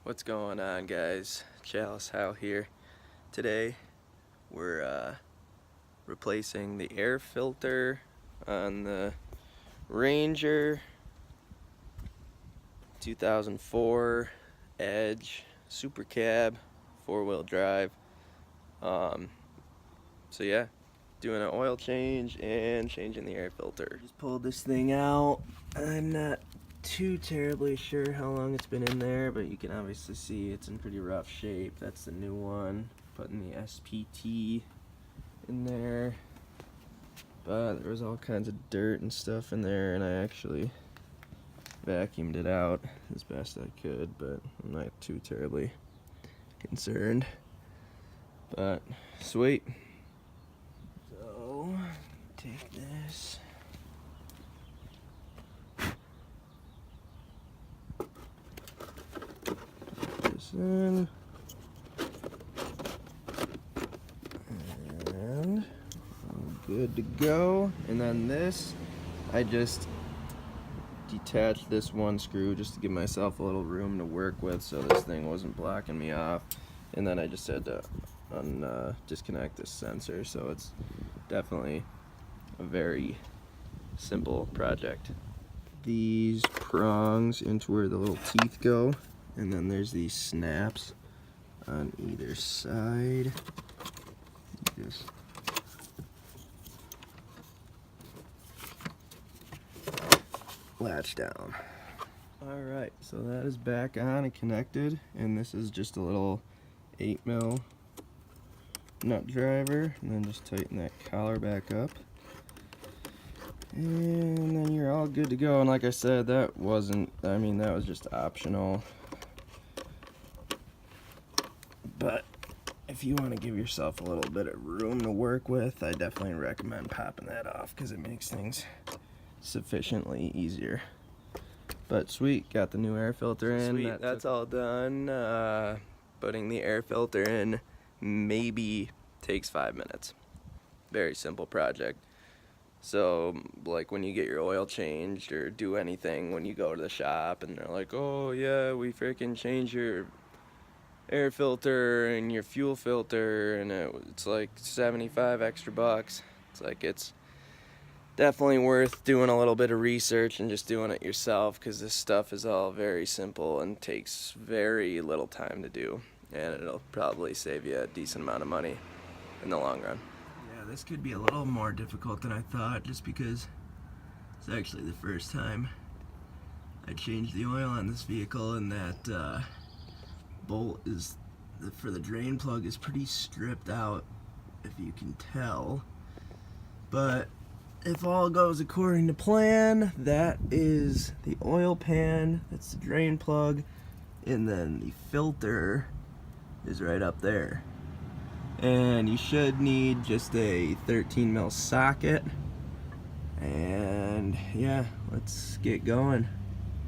What's going on, guys? Chalice Hal here. Today we're replacing the air filter on the Ranger 2004 Edge Super Cab 4-wheel drive. So yeah, doing an oil change and changing the air filter. Just pulled this thing out. I'm not too terribly sure how long it's been in there, but you can obviously see it's in pretty rough shape. That's the new one. Putting the SPT in there, but there was all kinds of dirt and stuff in there, and I actually vacuumed it out as best I could, but I'm not too terribly concerned. But sweet. So take this. In, and I'm good to go. And then this, I just detached this one screw just to give myself a little room to work with so this thing wasn't blocking me off. And then I just had to disconnect this sensor, so it's definitely a very simple project. These prongs into where the little teeth go, and then there's these snaps on either side. Just latch down. Alright, so that is back on and connected, and this is just a little 8mm nut driver, and then just tighten that collar back up. And then you're all good to go. And like I said, that was just optional. But if you want to give yourself a little bit of room to work with, I definitely recommend popping that off because it makes things sufficiently easier. But sweet, got the new air filter in. Sweet, that's all done. Putting the air filter in maybe takes 5 minutes. Very simple project. So, like when you get your oil changed or do anything when you go to the shop and they're like, oh yeah, we freaking changed your air filter and your fuel filter and it's like 75 extra bucks. It's like, it's definitely worth doing a little bit of research and just doing it yourself, because this stuff is all very simple and takes very little time to do, and it'll probably save you a decent amount of money in the long run. Yeah, this could be a little more difficult than I thought, just because it's actually the first time I changed the oil on this vehicle, and that bolt is for the drain plug is pretty stripped out, if you can tell. But if all goes according to plan, that is the oil pan, that's the drain plug, and then the filter is right up there. And you should need just a 13mm socket. And yeah, let's get going.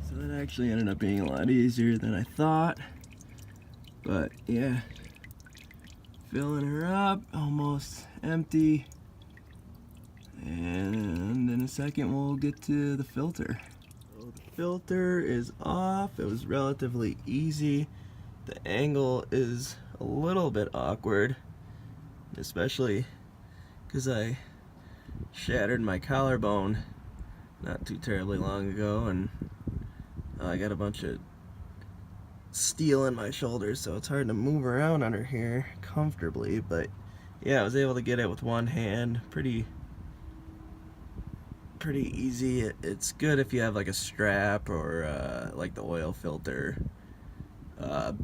So that actually ended up being a lot easier than I thought. But yeah, filling her up, almost empty. And in a second we'll get to the filter. So the filter is off. It was relatively easy. The angle is a little bit awkward, especially because I shattered my collarbone not too terribly long ago, and I got a bunch of steel in my shoulders, so it's hard to move around under here comfortably. But yeah, I was able to get it with one hand pretty easy. It's good if you have like a strap or like the oil filter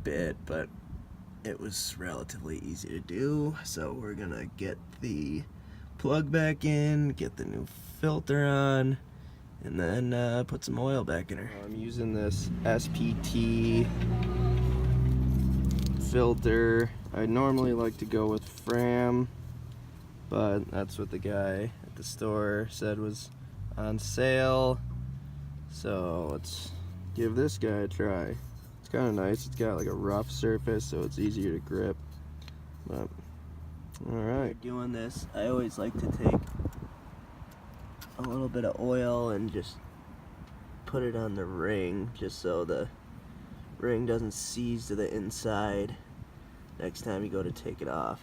bit, but it was relatively easy to do. So we're gonna get the plug back in, get the new filter on, and then put some oil back in her. I'm using this SPT filter. I normally like to go with Fram, but that's what the guy at the store said was on sale. So let's give this guy a try. It's kind of nice. It's got like a rough surface, so it's easier to grip. But alright. Doing this, I always like to take a little bit of oil and just put it on the ring, just so the ring doesn't seize to the inside next time you go to take it off.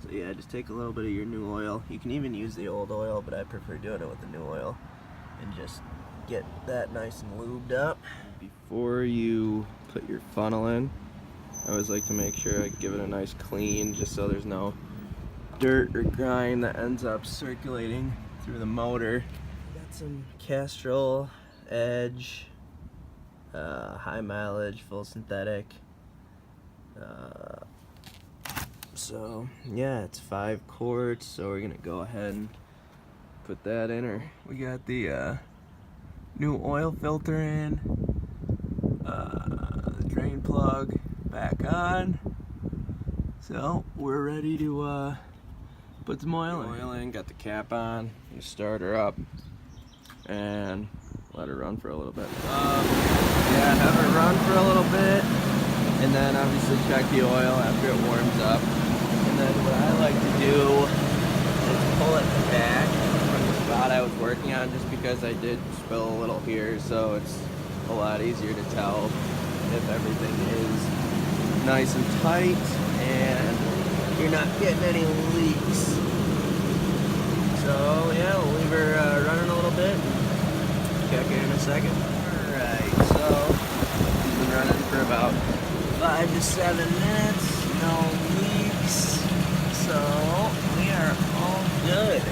So yeah, just take a little bit of your new oil. You can even use the old oil, but I prefer doing it with the new oil. And just get that nice and lubed up. Before you put your funnel in, I always like to make sure I give it a nice clean, just so there's no dirt or grime that ends up circulating through the motor. Got some Castrol Edge, high mileage, full synthetic. So yeah, it's 5 quarts, so we're gonna go ahead and put that in her. We got the new oil filter in, the drain plug back on, so we're ready to put some oil in. Got the cap on. You start her up and let her run for a little bit. Yeah, have her run for a little bit, and then obviously check the oil after it warms up. And then what I like to do is pull it back from the spot I was working on, just because I did spill a little here, so it's a lot easier to tell if everything is nice and tight and you're not getting any leaks. So yeah, we'll leave her running a little bit. Check in a second. Alright, so she's been running for about 5 to 7 minutes. No leaks. So we are all good.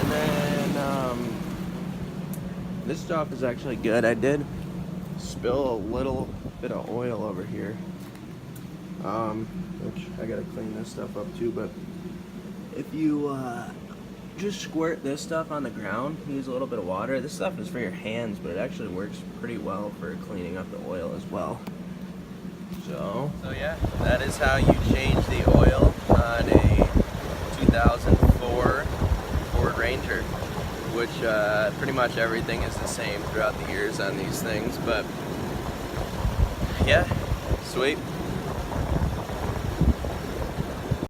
And then this stuff is actually good. I did spill a little bit of oil over here, which I gotta clean this stuff up too. But if you just squirt this stuff on the ground, use a little bit of water. This stuff is for your hands, but it actually works pretty well for cleaning up the oil as well. So yeah, that is how you change the oil on a 2004 Ford Ranger, which pretty much everything is the same throughout the years on these things. But yeah, sweet.